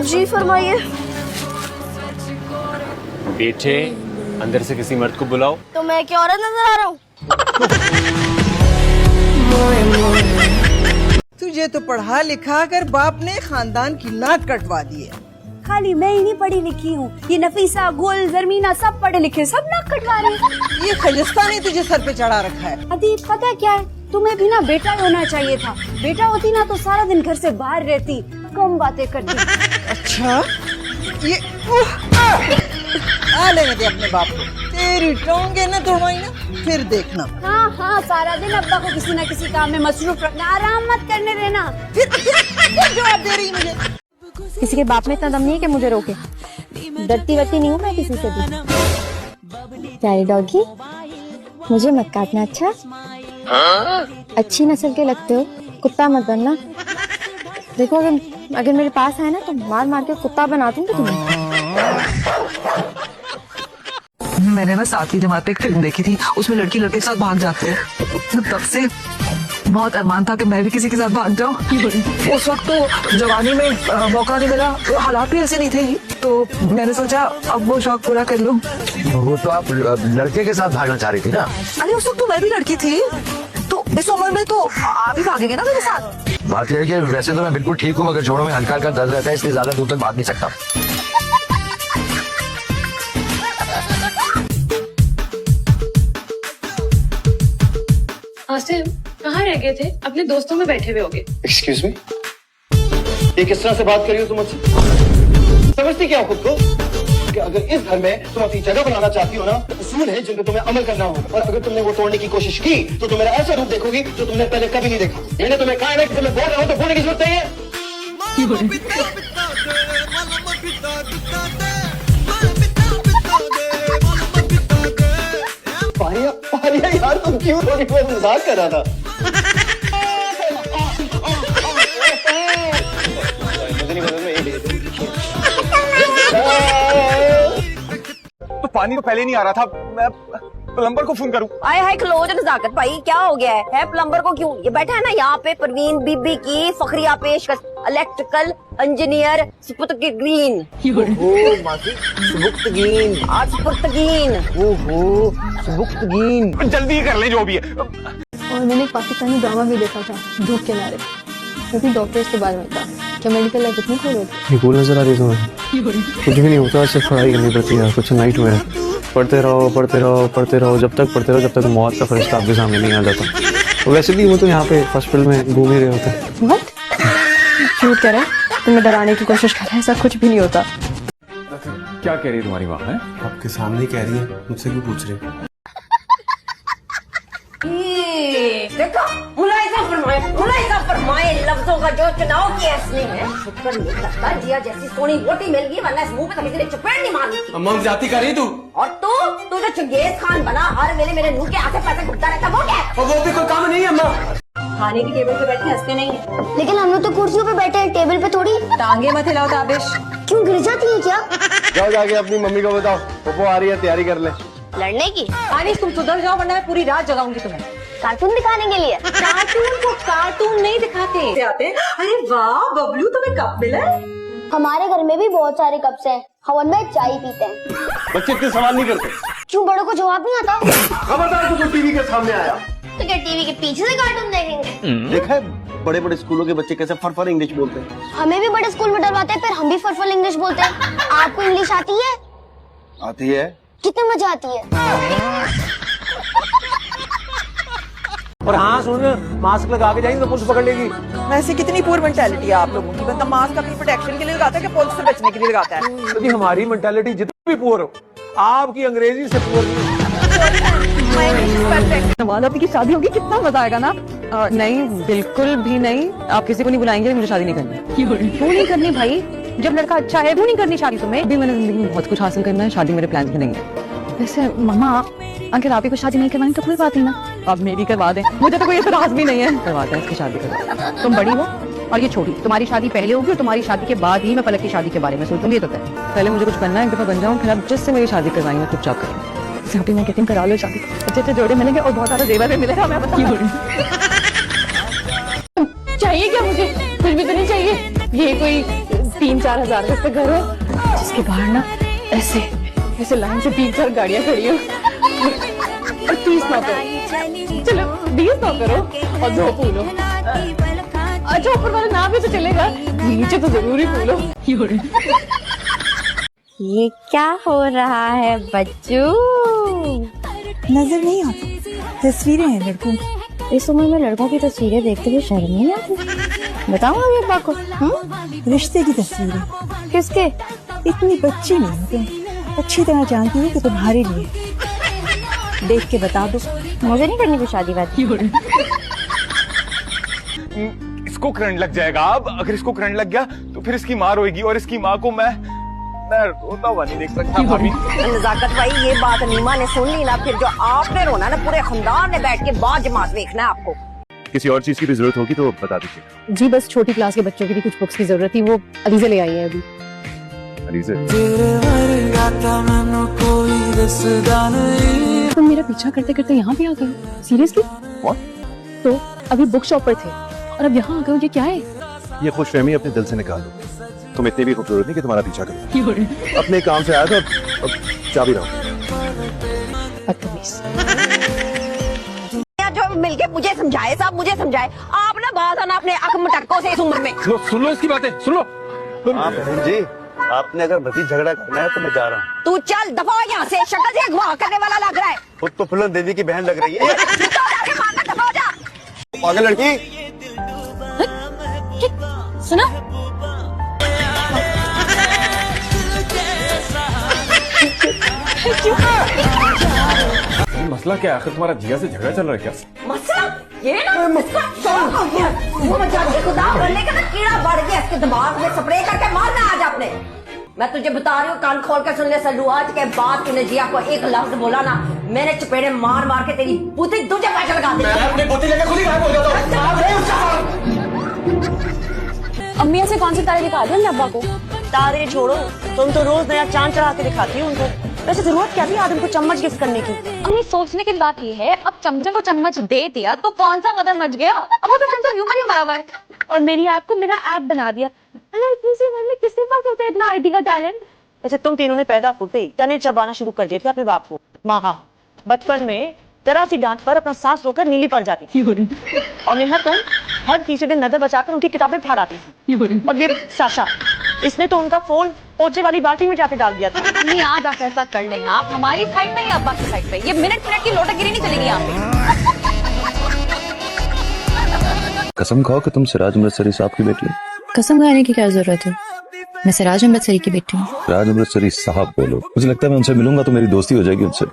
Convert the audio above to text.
जी फरमाइए। बेटे, अंदर से किसी मर्द को बुलाओ। तो मैं क्या औरत नजर आ रहा हूँ? तुझे तो पढ़ा लिखा कर बाप ने खानदान की नाक कटवा दी है। खाली मैं ही नहीं पढ़ी लिखी हूँ, ये नफीसा, गुल, जरमीना सब पढ़े लिखे, सब नाक कटवा रहे हैं। ये खलिस्ता ने तुझे सर पे चढ़ा रखा है। अदी पता क्या है, तुम्हें भी ना बेटा होना चाहिए था। बेटा होती ना तो सारा दिन घर से बाहर रहती, कम बातें करती। अच्छा ये आ लेने दे अपने बाप को, तेरी टोंगे ना तोड़वाई ना, फिर देखना। हाँ हाँ, सारा दिन अब्बा को किसी न किसी काम में मसरूफ रखना, आराम मत करने देना। फिर जवाब दे रही मुझे। किसी के बाप में इतना दम नहीं है कि मुझे रोके। डरती वरती नहीं हूँ मैं किसी से भी। प्यारी डॉगी, मुझे मत काटना अच्छा? अच्छी नस्ल के लगते हो, कुत्ता मत बनना। देखो अगर मेरे पास आए ना तो मार मार के कुत्ता बना दूंगी तुम्हें। मैंने ना 7वीं जमात पे एक फिल्म देखी थी, उसमें लड़की लड़के के साथ भाग जाते हैं। तो तब से बहुत अरमान था कि मैं भी किसी के साथ भाग जाऊं। उस वक्त तो जवानी में मौका नहीं मिला, हालात भी ऐसे नहीं थे, तो मैंने सोचा अब वो शौक पूरा कर लूं। वो तो आप लड़के के साथ भागना चाह रही थी ना? अरे उस वक्त तो मैं भी लड़की थी, तो इस उम्र में तो आप ही भागेंगे ना मेरे साथ। बात यह है कि वैसे तो मैं बिल्कुल ठीक हूँ, मगर जोड़ों में हल्का हल्का दर्द रहता है, इसलिए ज्यादा दूर तक भाग नहीं सकता। आसिम, कहाँ रह गए थे? अपने दोस्तों में बैठे हुए होगे। एक्सक्यूज मी, ये किस तरह से बात कर रही हो तुम मुझसे? समझती क्या हो खुद को कि अगर इस घर में तुम अपनी जगह बनाना चाहती हो ना, तो उसूल है जिन पे तुम्हें अमल करना होगा, और अगर तुमने वो तोड़ने की कोशिश की तो तुम मेरा ऐसा रूप देखोगी जो तुमने पहले कभी नहीं देखा। मैंने तुम्हें कहा है कि तुम्हें बोल रहा हूँ तो बोलने की जरूरत नहीं है। पारिया यार, तुम क्यों थोड़ी बहुत मजाक कर रहा था? तो पानी तो पहले नहीं आ रहा था, मैं प्लम्बर को फोन करूं? आए हाय क्लोज नजाकत भाई, क्या हो गया है प्लम्बर को क्यों? ये बैठा है ना यहाँ पे परवीन बीबी की फखरिया पेशकश, इलेक्ट्रिकल इंजीनियर सुपुर्तगीन। ओहो मासी, सुबुक्तगीन। आज सुपुर्तगीन। ओहो सुबुक्तगीन। जल्दी कर ले जो भी है। और मैंने एक पाकिस्तानी ड्रामा भी देखा था, धूप के नारे। वो भी डॉक्टर्स के बारे में था। क्या मेडिकल लाइफ इतनी खोल होती? ये कूल नजर आ रही है तुम्हें? कुछ भी नहीं होता, सिर्फ पढ़ाई करनी पड़ती है। कुछ नाइट में पढ़ते रहो पढ़ते रहो पढ़ते रहो, जब तक पढ़ते रहो जब तक मौत का फरिश्ता आपके सामने नहीं आ जाता। तो वैसे भी वो तो यहाँ पे हॉस्पिटल में घूम ही रहे होते हैं। व्हाट? झूठ कह रहे हैं, तुम्हें डराने की कोशिश कर रहे हैं, ऐसा कुछ भी नहीं होता। क्या कह रही है तुम्हारी माँ है? आपके सामने कह रही है, मुझसे क्यों पूछ रहे हैं? देखो, मुलाइजा फरमाए लफ्जों का जो चुनाव किया इसने है, शुक्र नहीं करता जिया जैसी सोनी रोटी मिल गई, वरना इस मुंह पे तो किसी ने चपेट नहीं मारनी थी। अम्मा जाती कर रही तू? और तू जो चंगेज खान बना, हर वेले मेरे मुंह के आसे पासे घुटता रहता, वो क्या है? और वो भी कोई काम नहीं है अम्मा। खाने की टेबल पे बैठे हंसते नहीं है। लेकिन हम लोग तो कुर्सियों पे बैठे हैं, टेबल पे थोड़ी। टांगे मत हिलाओ ताबिश। क्यों गिर जाती है क्या? जाओ जाके अपनी मम्मी को बताओ, वो आ रही है, तैयारी कर ले। लड़ने की? अनिस तुम सुधर जाओ वरना मैं पूरी रात जगाऊंगी तुम्हें। कार्टून दिखाने के लिए? कार्टून को कार्टून नहीं दिखाते आते। अरे वाह बबलू, तुम्हें कप मिला है? हमारे घर में भी बहुत सारे कप्स हैं, हम उनमें चाय पीते हैं। बच्चे इतने सवाल नहीं करते। क्यों बड़ों को जवाब नहीं आता? खबरदार तो टीवी के सामने आया तो क्या टीवी के पीछे से कार्टून देखेंगे? देखा है बड़े बड़े स्कूलों के बच्चे कैसे फर इंग्लिश बोलते हैं। हमें भी बड़े स्कूल में डरवाते हैं, फिर हम भी फरफल इंग्लिश बोलते हैं। आपको इंग्लिश आती है? आती है। कितनी मजा आती है? और हाँ सुन, मास्क लगा के जाएंगे तो पुलिस पकड़ लेगी। वैसे कितनी पुअर मेंटालिटी है आप लोगों की। बंदा मास्क अपनी प्रोटेक्शन के लिए लगाता है कि पुलिस से बचने के लिए लगाता है? तो जी हमारी मेंटालिटी जितनी भी पुअर हो, आपकी अंग्रेजी से पुअर नहीं। नवाज आपकी शादी होगी, कितना मजा आएगा ना। नहीं बिल्कुल भी नहीं, आप किसी को नहीं बुलाएंगे, मुझे शादी नहीं करनी। क्यों नहीं करनी भाई? जब लड़का अच्छा है क्यों नहीं करनी शादी तुम्हें? अभी मैंने जिंदगी में बहुत कुछ हासिल करना है, शादी मेरे प्लान में नहीं है। वैसे मम्मा अगर आप ही को शादी नहीं करवानी तो कोई बात नहीं ना, आप मेरी करवा दें, मुझे तो कोई एतराज भी नहीं है। करवा दें इसकी शादी करवा। तुम बड़ी हो और ये छोटी, तुम्हारी शादी पहले होगी और तुम्हारी शादी के बाद ही मैं पलक की शादी के बारे में सोचूंगी। तो पहले मुझे कुछ बनना है, एक दफा बन जाऊँ, फिर आप जिससे मेरी शादी करवाएंगे चुपचाप करेंगे। मैं कहती हूँ करा लो शादी, अच्छे अच्छे जोड़े मिलेंगे और बहुत सारा जेवर भी मिलेगा। मैं चाहिए क्या मुझे? कुछ भी तो नहीं चाहिए। ये कोई 3-4 हजार का घर हो जिसके बाहर ना ऐसे ऐसे लाइन से 3-4 गाड़ियां खड़ी हो और 30 ना करो, चलो 20 ना करो और 2 फूल हो। अच्छा ऊपर वाला ना भी तो चलेगा, नीचे तो जरूरी फूल हो। ये क्या हो रहा है बच्चू? नजर नहीं आती, तस्वीरें हैं लड़कों की। इस उम्र में लड़कों की तस्वीरें देखते हुए शर्म नहीं आती? बताऊं अभी अब्बा को? रिश्ते की तस्वीरें। किसके? इतनी बच्ची नहीं हो तुम, अच्छी तरह जानती हूँ कि तुम्हारे लिए। देख के बता दो। मुझे नहीं करनी कोई शादी वादी। इसको करंट लग जाएगा। अब अगर इसको करंट लग गया तो फिर इसकी माँ रोएगी और इसकी माँ को मैं रोता हुआ नहीं देख सकता। भाभी नजाकत भाई, ये बात नीमा ने सुन ली ना, फिर जो आपने रोना ना पूरे खानदान ने बैठ के बाद जमात देखना है आपको। किसी और चीज की भी जरूरत होगी तो बता दीजिए। जी बस छोटी क्लास के बच्चों की भी कुछ बुक्स की जरूरत थी, वो अलीज़ा ले आई है अभी। तुम मेरा पीछा करते करते यहाँ पे आ गए? सीरियसली? तो अभी बुक शॉप पर थे और अब यहाँ आ गए, ये क्या है? ये खुशफहमी अपने दिल से निकाल दो। तुम इतनी भी खूबसूरत नहीं कि तुम्हारा पीछा करो। अपने काम से आया था, अब चाबी रहो। जो मिलके मुझे समझाए साहब, मुझे समझाए। आप ना बात आना अपने अक मटक्कों से इस उम्र में। सुन लो इसकी बातें, सुन लो। हाँ बहन जी, आपने अगर भतीज झगड़ा करना है तो मैं जा रहा हूँ। तू चल दफा हो यहाँ से, शक्ल से अगवा करने वाला लग रहा है। खुद तो फुलन देवी की बहन लग रही है। दफा हो जा। पागल लड़की। सुना? मसला क्या है? आखिर तुम्हारा जिया से झगड़ा चल रहा है क्या? मसला ये ना, इसका शौक हो गया। वो मजाक खुदा बनने का ना कीड़ा बढ़ गया इसके दिमाग में, स्प्रे करके मारना आज आपने। मैं तुझे बता रही हूँ, कान खोल कर सुन ले सल्लू, आज के बाद तूने जिया को एक लफ्ज बोला ना, मैंने चपेड़े मार मार के तेरी बुद्धि तुझे पैसे लगा दी। अपनी बुद्धि लेकर खुद ही गायब हो जाता हूँ। अम्मी ऐसे कौन से तारे दिखा दिए अब्बा को? तारे छोड़ो, तुम तो रोज नया चांद चढ़ा के दिखाती हो उनको। वैसे जरूरत क्या थी आदम को चम्मच गिफ्ट करने की? अम्मी सोचने की बात ये है, अब चमचे को चम्मच दे दिया तो कौन सा कदम मच गया? अब वो तो चमचा ह्यूमन ही बना हुआ है और मेरी ऐप को मेरा ऐप बना दिया। अरे किसी मन में किसके पास होता है इतना आईटी का टैलेंट? वैसे तुम तीनों ने पैदा होते ही टने चबाना शुरू कर दिया था अपने बाप को। माँ हाँ, बचपन में तरह सी डांट पर अपना सांस रोकर नीली पड़ जाती थी और नेहा तुम हर तीसरे दिन नजर बचाकर उनकी किताबें फाड़ाती थी। और ये साशा, इसने तो उनका फोन पोछे वाली बाल्टी में जाके डाल दिया था। नहीं आज आप ऐसा कर लेंगे, आप हमारी साइड में या अब्बा की साइड पे? ये मिनट मिनट की लोटागिरी नहीं चलेगी यहाँ पे। कसम खाओ कि तुम सिराज अमृतसरी साहब की बेटी हो। कसम खाने की क्या जरूरत है? मैं सिराज अमृतसरी की बेटी हूँ। सिराज अमृतसरी साहब बोलो। मुझे लगता है मैं उनसे मिलूंगा तो मेरी दोस्ती हो जाएगी उनसे।